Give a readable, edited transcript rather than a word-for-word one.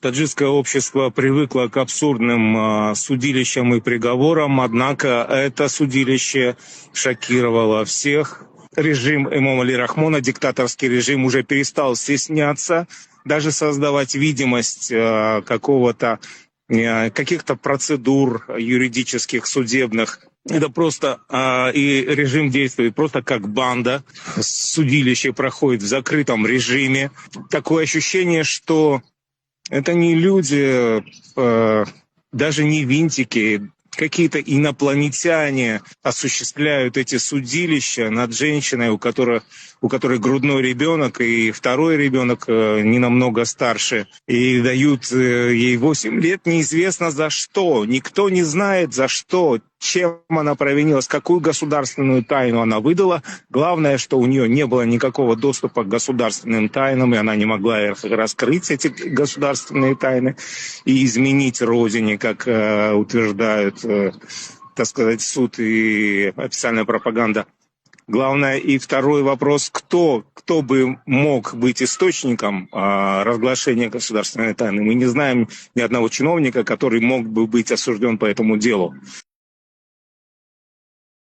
Таджикское общество привыкло к абсурдным судилищам и приговорам, однако это судилище шокировало всех. Режим Эмомали Али Рахмона, диктаторский режим, уже перестал стесняться, даже создавать видимость каких-то процедур юридических, судебных. Это просто и режим действует просто как банда. Судилище проходит в закрытом режиме. Такое ощущение, что это не люди, даже не винтики, какие-то инопланетяне осуществляют эти судилища над женщиной, у которой грудной ребенок, и второй ребенок не намного старше, и дают ей 8 лет неизвестно за что. Никто не знает за что, чем она провинилась, какую государственную тайну она выдала. Главное, что у нее не было никакого доступа к государственным тайнам, и она не могла раскрыть эти государственные тайны и изменить родине, как утверждают, так сказать, суд и официальная пропаганда. Главное, и второй вопрос, кто бы мог быть источником разглашения государственной тайны. Мы не знаем ни одного чиновника, который мог бы быть осужден по этому делу.